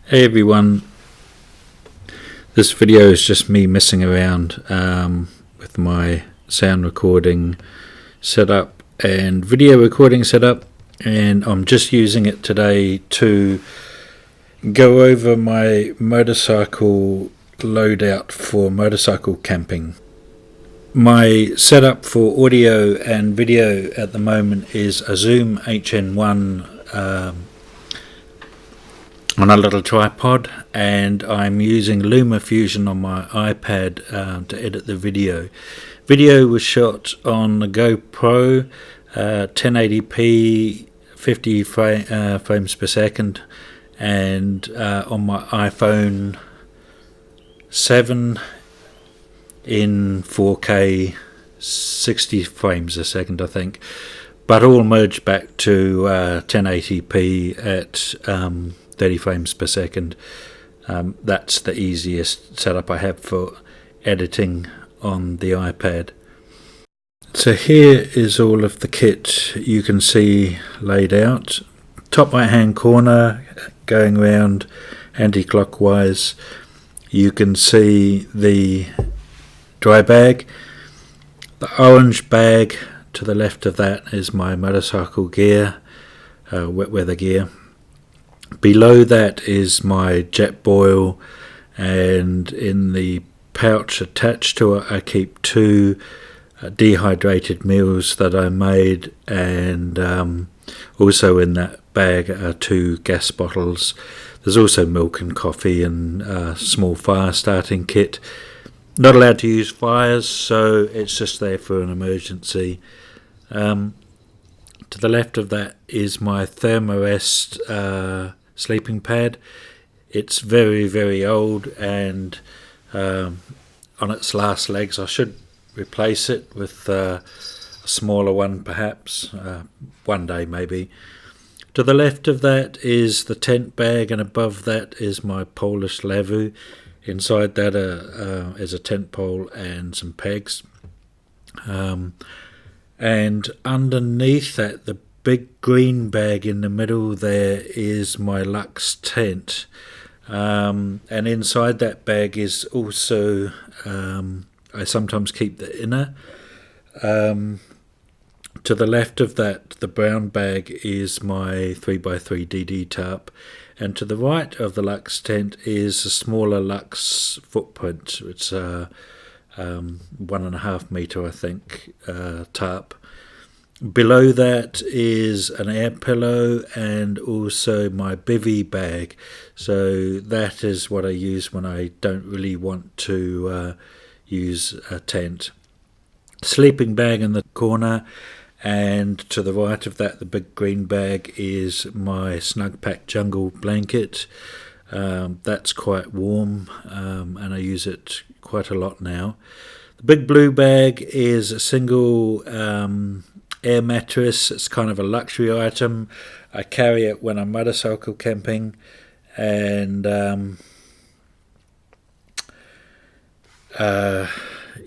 Hey everyone, this video is just me messing around with my sound recording setup and video recording setup, and I'm just using it today to go over my motorcycle loadout for motorcycle camping. My setup for audio and video at the moment is a Zoom H1n on a little tripod, and I'm using LumaFusion on my iPad to edit the video. Video was shot on the GoPro 1080p 50 frames per second, and on my iPhone 7 in 4K 60 frames a second, I think, but all merged back to 1080p at 30 frames per second. That's the easiest setup I have for editing on the iPad. So here is all of the kit you can see laid out. Top right hand corner, going around anti-clockwise, you can see the dry bag. The orange bag to the left of that is my motorcycle gear, wet weather gear. Below that is my Jetboil, and in the pouch attached to it I keep two dehydrated meals that I made, and also in that bag are two gas bottles. There's also milk and coffee and a small fire starting kit. Not allowed to use fires, so it's just there for an emergency. To the left of that is my Thermarest sleeping pad. It's very, very old and on its last legs. I should replace it with a smaller one perhaps, one day maybe. To the left of that is the tent bag, and above that is my Polish Laavu. Inside that is a tent pole and some pegs. And underneath that, the big green bag in the middle there is my Luxe tent. And inside that bag is also, I sometimes keep the inner. To the left of that, the brown bag is my 3x3 DD-Tarp. And to the right of the Luxe tent is a smaller Luxe footprint. It's 1.5 metre, I think, tarp. Below that is an air pillow and also my bivvy bag. So that is what I use when I don't really want to use a tent. Sleeping bag in the corner, and to the right of that, the big green bag, is my Snugpak jungle blanket. That's quite warm, and I use it quite a lot now. The big blue bag is a single air mattress. It's kind of a luxury item. I carry it when I'm motorcycle camping, and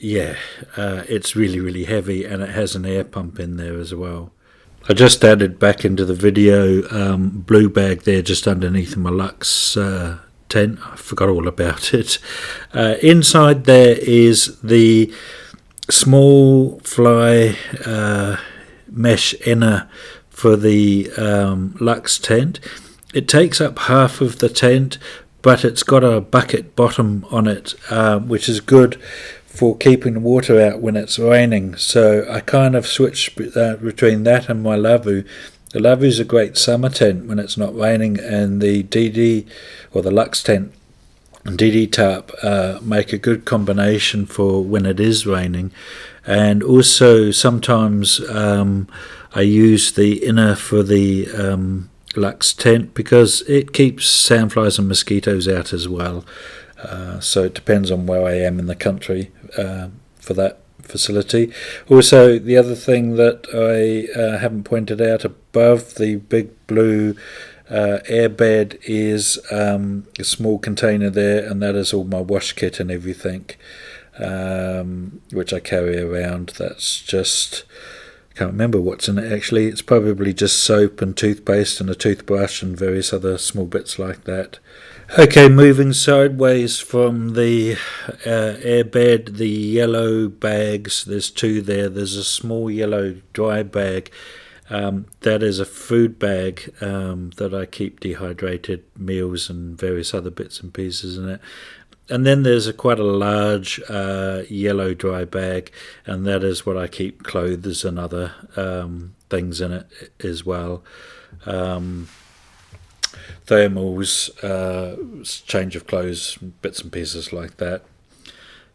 it's really, really heavy, and it has an air pump in there as well. I just added back into the video blue bag there just underneath my Luxe tent. I forgot all about it. Inside there is the small fly mesh inner for the Luxe tent. It takes up half of the tent, but it's got a bucket bottom on it, which is good for keeping the water out when it's raining. So I kind of switch between that and my Laavu. The Laavu is a great summer tent when it's not raining, and the DD or the Luxe tent and DD-Tarp make a good combination for when it is raining. And also sometimes I use the inner for the Luxe tent because it keeps sandflies and mosquitoes out as well. So it depends on where I am in the country for that facility. Also, the other thing that I haven't pointed out, above the big blue airbed is a small container there, and that is all my wash kit and everything, which I carry around. That's just, I can't remember what's in it actually. It's probably just soap and toothpaste and a toothbrush and various other small bits like that. Okay, moving sideways from the airbed, the yellow bags, there's two there. There's a small yellow dry bag. That is a food bag that I keep dehydrated meals and various other bits and pieces in it. And then there's quite a large yellow dry bag, and that is what I keep clothes and other things in it as well. Thermals, change of clothes, bits and pieces like that.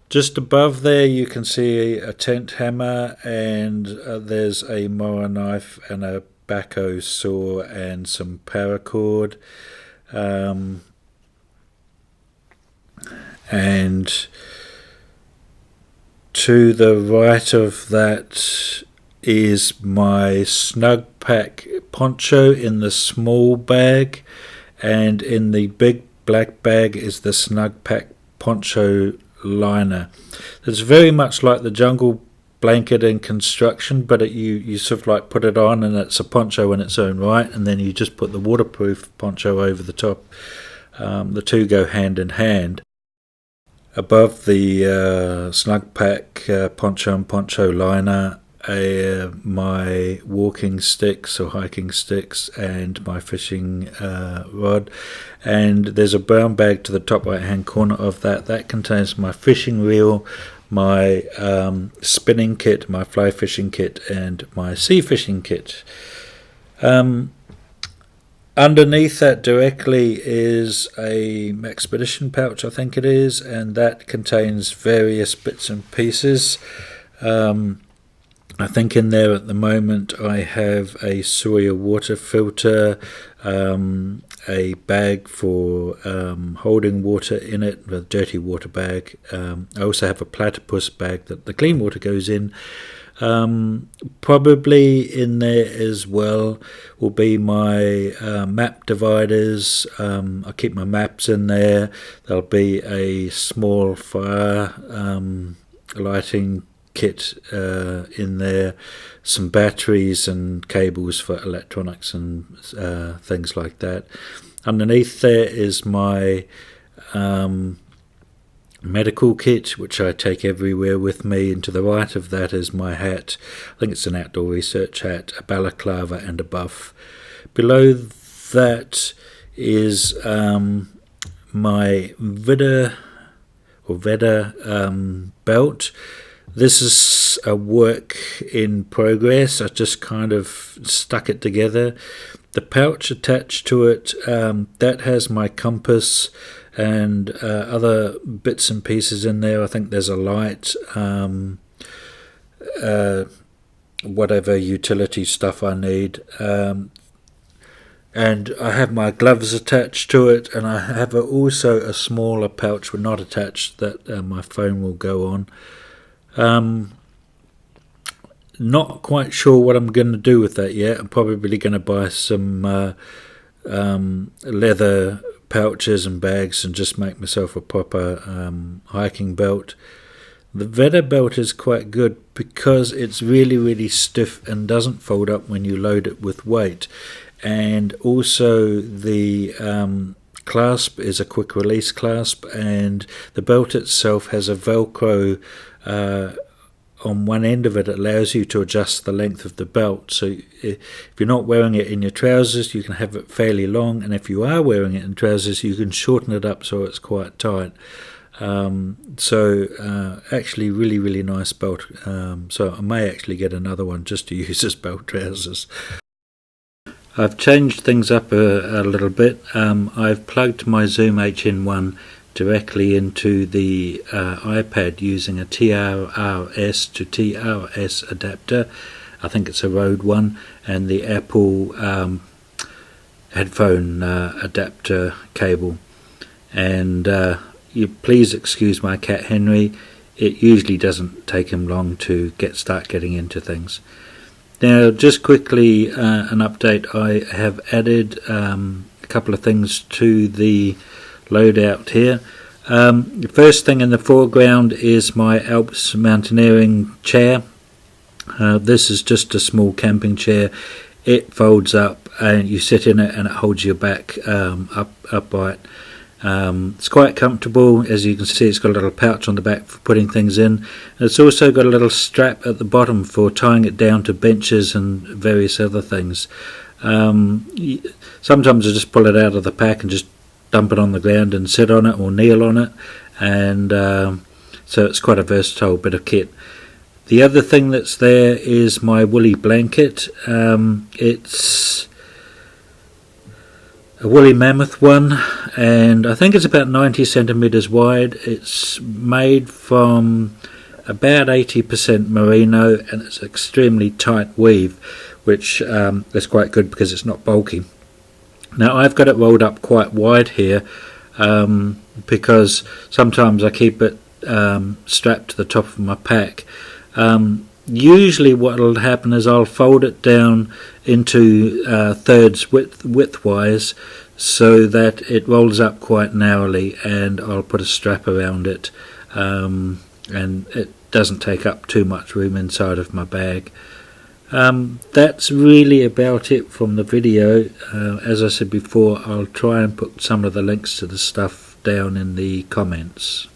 Just above there you can see a tent hammer, and there's a mower knife and a backhoe saw and some paracord. And to the right of that is my Snugpak poncho in the small bag, and in the big black bag is the Snugpak poncho liner. It's very much like the jungle blanket in construction, but you sort of like put it on and it's a poncho in its own right, and then you just put the waterproof poncho over the top. The two go hand in hand. Above the Snugpak poncho and poncho liner, my walking sticks or hiking sticks and my fishing rod, and there's a brown bag to the top right hand corner of that contains my fishing reel, my spinning kit, my fly fishing kit, and my sea fishing kit. Underneath that directly is a Maxpedition pouch, I think it is, and that contains various bits and pieces. I think in there at the moment I have a Sawyer water filter, a bag for holding water in it, a dirty water bag. I also have a platypus bag that the clean water goes in. Probably in there as well will be my map dividers. I keep my maps in there. There'll be a small fire lighting kit in there, some batteries and cables for electronics and things like that. Underneath there is my medical kit, which I take everywhere with me, and to the right of that is my hat. I think it's an outdoor research hat, a balaclava and a buff. Below that is my Veda belt. This is a work in progress. I just kind of stuck it together. The pouch attached to it, that has my compass and other bits and pieces in there. I think there's a light, whatever utility stuff I need. And I have my gloves attached to it, and I have also a smaller pouch but not attached that my phone will go on. Not quite sure what I'm going to do with that yet. I'm probably going to buy some leather pouches and bags and just make myself a proper hiking belt. The Veda belt is quite good because it's really, really stiff and doesn't fold up when you load it with weight. And also the clasp is a quick release clasp, and the belt itself has a Velcro on one end of it. It allows you to adjust the length of the belt. So if you're not wearing it in your trousers, you can have it fairly long, and if you are wearing it in trousers, you can shorten it up so it's quite tight. Actually really, really nice belt. So I may actually get another one just to use as belt trousers. I've changed things up a little bit. I've plugged my Zoom H1n directly into the iPad using a TRRS to TRS adapter. I think it's a Rhode one, and the Apple headphone adapter cable. And you please excuse my cat Henry. It usually doesn't take him long to start getting into things. Now, just quickly, an update. I have added a couple of things to the loadout here. The first thing in the foreground is my Alps Mountaineering chair. This is just a small camping chair. It folds up and you sit in it and it holds your back upright. It's quite comfortable. As you can see, it's got a little pouch on the back for putting things in, and it's also got a little strap at the bottom for tying it down to benches and various other things. Sometimes I just pull it out of the pack and just dump it on the ground and sit on it or kneel on it, and so it's quite a versatile bit of kit. The other thing that's there is my woolly blanket. It's a woolly Mammoth one, and I think it's about 90 centimeters wide. It's made from about 80% merino, and it's extremely tight weave, which is quite good because it's not bulky. Now I've got it rolled up quite wide here because sometimes I keep it strapped to the top of my pack. Usually what will happen is I'll fold it down into thirds widthwise so that it rolls up quite narrowly, and I'll put a strap around it, and it doesn't take up too much room inside of my bag. That's really about it from the video. As I said before, I'll try and put some of the links to the stuff down in the comments.